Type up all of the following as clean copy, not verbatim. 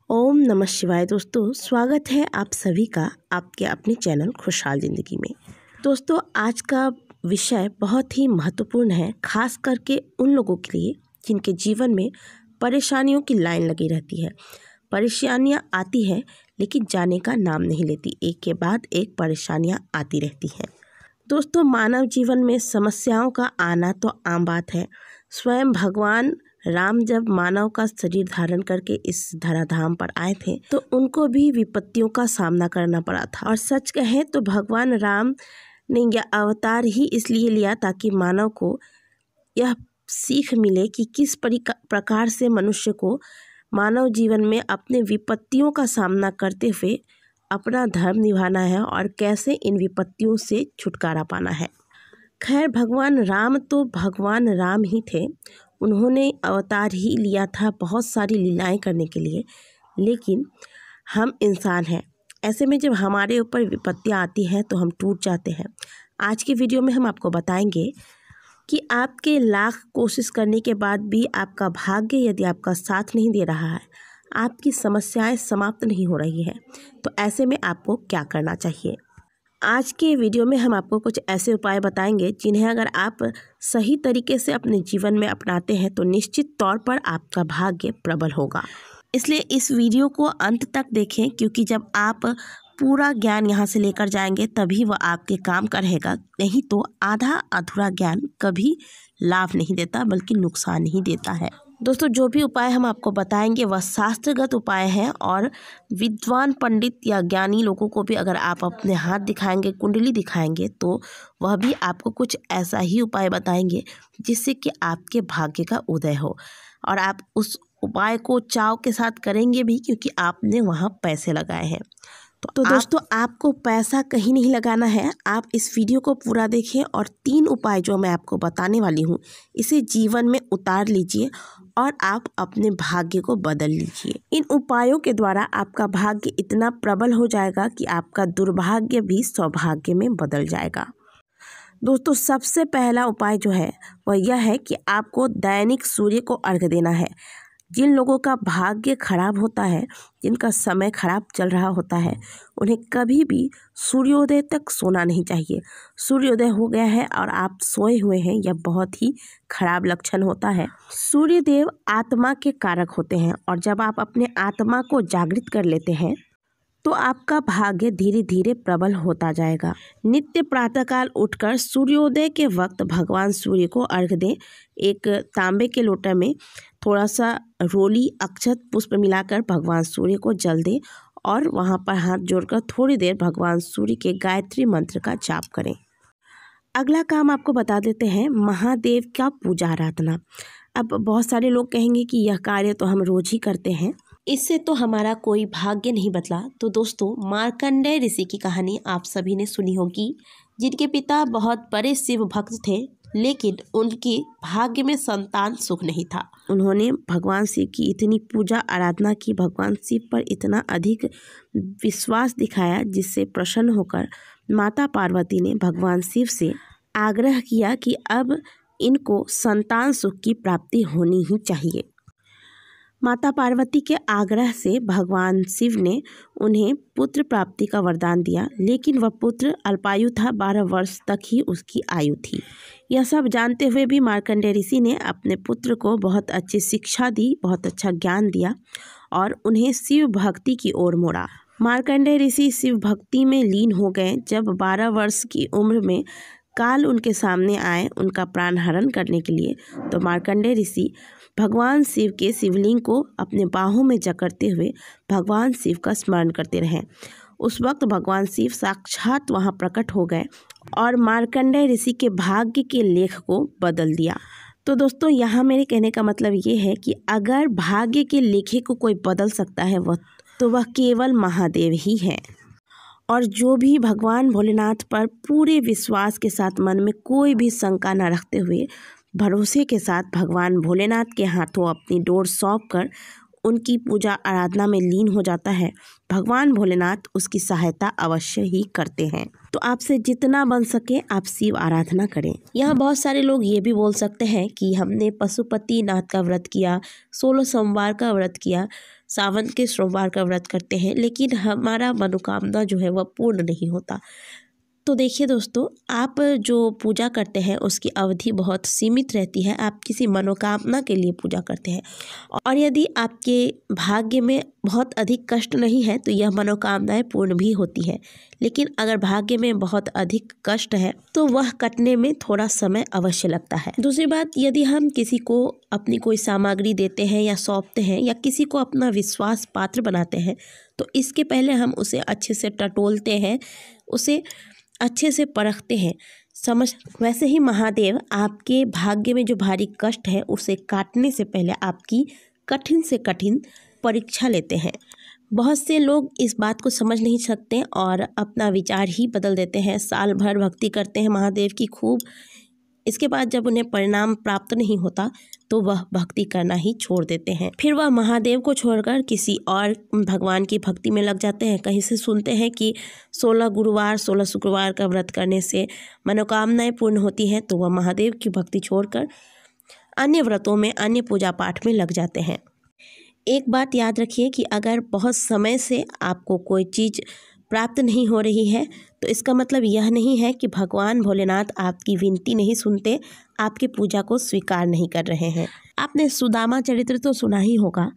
ओम नमः शिवाय। दोस्तों, स्वागत है आप सभी का आपके अपने चैनल खुशहाल ज़िंदगी में। दोस्तों, आज का विषय बहुत ही महत्वपूर्ण है, खास करके उन लोगों के लिए जिनके जीवन में परेशानियों की लाइन लगी रहती है। परेशानियां आती हैं लेकिन जाने का नाम नहीं लेती, एक के बाद एक परेशानियां आती रहती हैं। दोस्तों, मानव जीवन में समस्याओं का आना तो आम बात है। स्वयं भगवान राम जब मानव का शरीर धारण करके इस धराधाम पर आए थे तो उनको भी विपत्तियों का सामना करना पड़ा था। और सच कहें तो भगवान राम ने यह अवतार ही इसलिए लिया ताकि मानव को यह सीख मिले कि किस प्रकार से मनुष्य को मानव जीवन में अपने विपत्तियों का सामना करते हुए अपना धर्म निभाना है और कैसे इन विपत्तियों से छुटकारा पाना है। खैर, भगवान राम तो भगवान राम ही थे, उन्होंने अवतार ही लिया था बहुत सारी लीलाएं करने के लिए, लेकिन हम इंसान हैं। ऐसे में जब हमारे ऊपर विपत्तियां आती हैं तो हम टूट जाते हैं। आज की वीडियो में हम आपको बताएंगे कि आपके लाख कोशिश करने के बाद भी आपका भाग्य यदि आपका साथ नहीं दे रहा है, आपकी समस्याएं समाप्त नहीं हो रही हैं, तो ऐसे में आपको क्या करना चाहिए। आज के वीडियो में हम आपको कुछ ऐसे उपाय बताएंगे जिन्हें अगर आप सही तरीके से अपने जीवन में अपनाते हैं तो निश्चित तौर पर आपका भाग्य प्रबल होगा। इसलिए इस वीडियो को अंत तक देखें, क्योंकि जब आप पूरा ज्ञान यहाँ से लेकर जाएंगे तभी वह आपके काम का रहेगा, नहीं तो आधा अधूरा ज्ञान कभी लाभ नहीं देता बल्कि नुकसान ही देता है। दोस्तों, जो भी उपाय हम आपको बताएंगे वह शास्त्रगत उपाय हैं और विद्वान पंडित या ज्ञानी लोगों को भी अगर आप अपने हाथ दिखाएंगे, कुंडली दिखाएंगे, तो वह भी आपको कुछ ऐसा ही उपाय बताएंगे जिससे कि आपके भाग्य का उदय हो और आप उस उपाय को चाव के साथ करेंगे भी, क्योंकि आपने वहाँ पैसे लगाए हैं। तो दोस्तों, आपको पैसा कहीं नहीं लगाना है। आप इस वीडियो को पूरा देखें और 3 उपाय जो मैं आपको बताने वाली हूँ इसे जीवन में उतार लीजिए और आप अपने भाग्य को बदल लीजिए। इन उपायों के द्वारा आपका भाग्य इतना प्रबल हो जाएगा कि आपका दुर्भाग्य भी सौभाग्य में बदल जाएगा। दोस्तों, सबसे पहला उपाय जो है वह यह है कि आपको दैनिक सूर्य को अर्घ्य देना है। जिन लोगों का भाग्य खराब होता है, जिनका समय खराब चल रहा होता है, उन्हें कभी भी सूर्योदय तक सोना नहीं चाहिए। सूर्योदय हो गया है और आप सोए हुए हैं, यह बहुत ही खराब लक्षण होता है। सूर्यदेव आत्मा के कारक होते हैं और जब आप अपने आत्मा को जागृत कर लेते हैं तो आपका भाग्य धीरे धीरे प्रबल होता जाएगा। नित्य प्रातःकाल उठकर सूर्योदय के वक्त भगवान सूर्य को अर्घ्य दें। एक तांबे के लोटे में थोड़ा सा रोली अक्षत पुष्प मिलाकर भगवान सूर्य को जल दें और वहां पर हाथ जोड़कर थोड़ी देर भगवान सूर्य के गायत्री मंत्र का जाप करें। अगला काम आपको बता देते हैं, महादेव का पूजा आराधना। अब बहुत सारे लोग कहेंगे कि यह कार्य तो हम रोज ही करते हैं, इससे तो हमारा कोई भाग्य नहीं बदला। तो दोस्तों, मार्कंडेय ऋषि की कहानी आप सभी ने सुनी होगी, जिनके पिता बहुत बड़े शिव भक्त थे, लेकिन उनके भाग्य में संतान सुख नहीं था। उन्होंने भगवान शिव की इतनी पूजा आराधना की, भगवान शिव पर इतना अधिक विश्वास दिखाया, जिससे प्रसन्न होकर माता पार्वती ने भगवान शिव से आग्रह किया कि अब इनको संतान सुख की प्राप्ति होनी ही चाहिए। माता पार्वती के आग्रह से भगवान शिव ने उन्हें पुत्र प्राप्ति का वरदान दिया, लेकिन वह पुत्र अल्पायु था, 12 वर्ष तक ही उसकी आयु थी। यह सब जानते हुए भी मार्कंडेय ऋषि ने अपने पुत्र को बहुत अच्छी शिक्षा दी, बहुत अच्छा ज्ञान दिया और उन्हें शिव भक्ति की ओर मोड़ा। मार्कंडेय ऋषि शिव भक्ति में लीन हो गए। जब 12 वर्ष की उम्र में काल उनके सामने आए उनका प्राण हरण करने के लिए, तो मार्कंडेय ऋषि भगवान शिव के शिवलिंग को अपने बाहों में जकड़ते हुए भगवान शिव का स्मरण करते रहे। उस वक्त भगवान शिव साक्षात वहां प्रकट हो गए और मार्कंडेय ऋषि के भाग्य के लेख को बदल दिया। तो दोस्तों, यहाँ मेरे कहने का मतलब ये है कि अगर भाग्य के लेखे को कोई बदल सकता है वह केवल महादेव ही है। और जो भी भगवान भोलेनाथ पर पूरे विश्वास के साथ, मन में कोई भी शंका न रखते हुए भरोसे के साथ भगवान भोलेनाथ के हाथों अपनी डोर सौंप कर उनकी पूजा आराधना में लीन हो जाता है, भगवान भोलेनाथ उसकी सहायता अवश्य ही करते हैं। तो आपसे जितना बन सके आप शिव आराधना करें। यहाँ बहुत सारे लोग ये भी बोल सकते हैं कि हमने पशुपति नाथ का व्रत किया, 16 सोमवार का व्रत किया, सावन के सोमवार का व्रत करते हैं, लेकिन हमारा मनोकामना जो है वह पूर्ण नहीं होता। तो देखिए दोस्तों, आप जो पूजा करते हैं उसकी अवधि बहुत सीमित रहती है। आप किसी मनोकामना के लिए पूजा करते हैं, और यदि आपके भाग्य में बहुत अधिक कष्ट नहीं है तो यह मनोकामनाएं पूर्ण भी होती है। लेकिन अगर भाग्य में बहुत अधिक कष्ट है तो वह कटने में थोड़ा समय अवश्य लगता है। दूसरी बात, यदि हम किसी को अपनी कोई सामग्री देते हैं या सौंपते हैं या किसी को अपना विश्वास पात्र बनाते हैं तो इसके पहले हम उसे अच्छे से टटोलते हैं, उसे अच्छे से परखते हैं, वैसे ही महादेव आपके भाग्य में जो भारी कष्ट है उसे काटने से पहले आपकी कठिन से कठिन परीक्षा लेते हैं। बहुत से लोग इस बात को समझ नहीं सकते और अपना विचार ही बदल देते हैं। साल भर भक्ति करते हैं महादेव की खूब, इसके बाद जब उन्हें परिणाम प्राप्त नहीं होता तो वह भक्ति करना ही छोड़ देते हैं। फिर वह महादेव को छोड़कर किसी और भगवान की भक्ति में लग जाते हैं। कहीं से सुनते हैं कि 16 गुरुवार 16 शुक्रवार का व्रत करने से मनोकामनाएं पूर्ण होती हैं, तो वह महादेव की भक्ति छोड़कर अन्य व्रतों में, अन्य पूजा पाठ में लग जाते हैं। एक बात याद रखिए कि अगर बहुत समय से आपको कोई चीज़ प्राप्त नहीं हो रही है तो इसका मतलब यह नहीं है कि भगवान भोलेनाथ आपकी विनती नहीं सुनते, आपकी पूजा को स्वीकार नहीं कर रहे हैं। आपने सुदामा चरित्र तो सुना ही होगा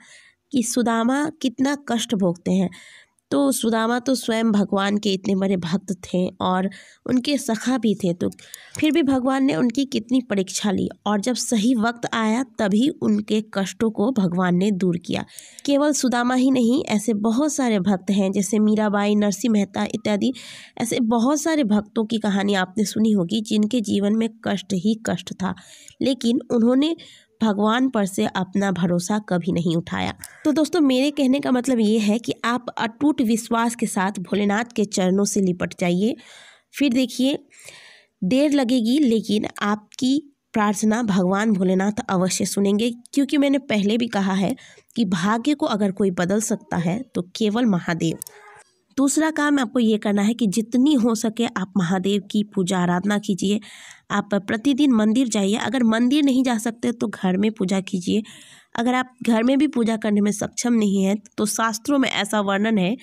कि सुदामा कितना कष्ट भोगते हैं। तो सुदामा तो स्वयं भगवान के इतने बड़े भक्त थे और उनके सखा भी थे, तो फिर भी भगवान ने उनकी कितनी परीक्षा ली और जब सही वक्त आया तभी उनके कष्टों को भगवान ने दूर किया। केवल सुदामा ही नहीं, ऐसे बहुत सारे भक्त हैं जैसे मीराबाई, नरसिंह मेहता इत्यादि। ऐसे बहुत सारे भक्तों की कहानी आपने सुनी होगी जिनके जीवन में कष्ट ही कष्ट था, लेकिन उन्होंने भगवान पर से अपना भरोसा कभी नहीं उठाया। तो दोस्तों, मेरे कहने का मतलब ये है कि आप अटूट विश्वास के साथ भोलेनाथ के चरणों से लिपट जाइए। फिर देखिए, देर लगेगी लेकिन आपकी प्रार्थना भगवान भोलेनाथ अवश्य सुनेंगे, क्योंकि मैंने पहले भी कहा है कि भाग्य को अगर कोई बदल सकता है तो केवल महादेव। दूसरा काम आपको ये करना है कि जितनी हो सके आप महादेव की पूजा आराधना कीजिए। आप प्रतिदिन मंदिर जाइए, अगर मंदिर नहीं जा सकते तो घर में पूजा कीजिए। अगर आप घर में भी पूजा करने में सक्षम नहीं हैं तो शास्त्रों में ऐसा वर्णन है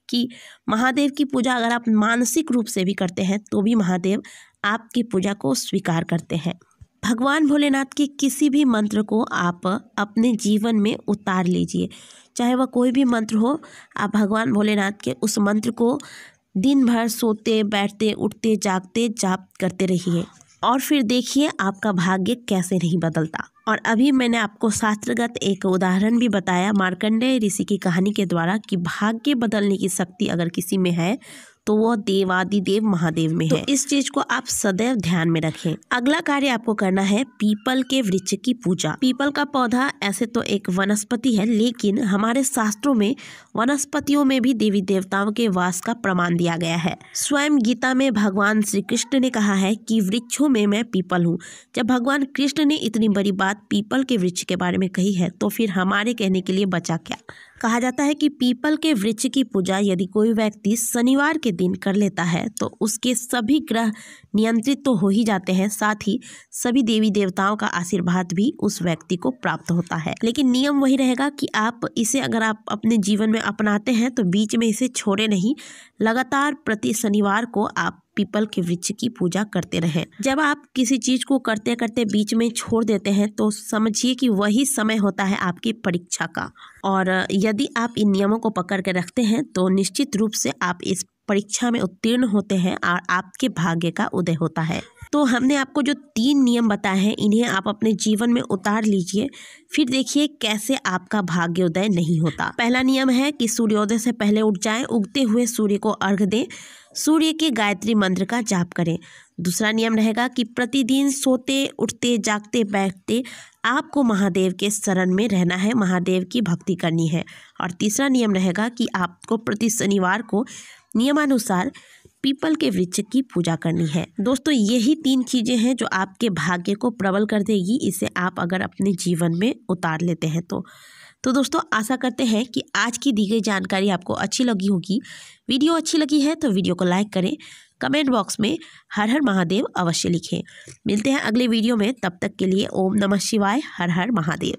कि महादेव की पूजा अगर आप मानसिक रूप से भी करते हैं तो भी महादेव आपकी पूजा को स्वीकार करते हैं। भगवान भोलेनाथ के किसी भी मंत्र को आप अपने जीवन में उतार लीजिए, चाहे वह कोई भी मंत्र हो। आप भगवान भोलेनाथ के उस मंत्र को दिन भर सोते बैठते उठते जागते जाप करते रहिए और फिर देखिए आपका भाग्य कैसे नहीं बदलता। और अभी मैंने आपको शास्त्रगत एक उदाहरण भी बताया मार्कंडेय ऋषि की कहानी के द्वारा कि भाग्य बदलने की शक्ति अगर किसी में है तो वह देवादिदेव महादेव में है। तो इस चीज को आप सदैव ध्यान में रखें। अगला कार्य आपको करना है पीपल के वृक्ष की पूजा। पीपल का पौधा ऐसे तो एक वनस्पति है, लेकिन हमारे शास्त्रों में वनस्पतियों में भी देवी देवताओं के वास का प्रमाण दिया गया है। स्वयं गीता में भगवान श्री कृष्ण ने कहा है कि वृक्षों में मैं पीपल हूँ। जब भगवान कृष्ण ने इतनी बड़ी बात पीपल के वृक्ष के बारे में कही है तो फिर हमारे कहने के लिए बचा क्या। कहा जाता है कि पीपल के वृक्ष की पूजा यदि कोई व्यक्ति शनिवार के दिन कर लेता है तो उसके सभी ग्रह नियंत्रित तो हो ही जाते हैं, साथ ही सभी देवी देवताओं का आशीर्वाद भी उस व्यक्ति को प्राप्त होता है। लेकिन नियम वही रहेगा कि आप इसे अगर आप अपने जीवन में अपनाते हैं तो बीच में इसे छोड़े नहीं, लगातार प्रति शनिवार को आप पीपल के वृक्ष की पूजा करते रहें। जब आप किसी चीज को करते करते बीच में छोड़ देते हैं तो समझिए कि वही समय होता है आपकी परीक्षा का, और यदि आप इन नियमों को पकड़ के रखते हैं तो निश्चित रूप से आप इस परीक्षा में उत्तीर्ण होते हैं और आपके भाग्य का उदय होता है। तो हमने आपको जो 3 नियम बताए हैं इन्हें आप अपने जीवन में उतार लीजिए, फिर देखिए कैसे आपका भाग्योदय नहीं होता। पहला नियम है कि सूर्योदय से पहले उठ जाएं, उगते हुए सूर्य को अर्घ दें, सूर्य के गायत्री मंत्र का जाप करें। दूसरा नियम रहेगा कि प्रतिदिन सोते उठते जागते बैठते आपको महादेव के शरण में रहना है, महादेव की भक्ति करनी है। और तीसरा नियम रहेगा कि आपको प्रति शनिवार को नियमानुसार पीपल के वृक्ष की पूजा करनी है। दोस्तों, यही 3 चीजें हैं जो आपके भाग्य को प्रबल कर देगी, इसे आप अगर अपने जीवन में उतार लेते हैं तो। तो दोस्तों आशा करते हैं कि आज की दी गई जानकारी आपको अच्छी लगी होगी। वीडियो अच्छी लगी है तो वीडियो को लाइक करें, कमेंट बॉक्स में हर हर महादेव अवश्य लिखें। मिलते हैं अगले वीडियो में, तब तक के लिए ओम नमः शिवाय, हर हर महादेव।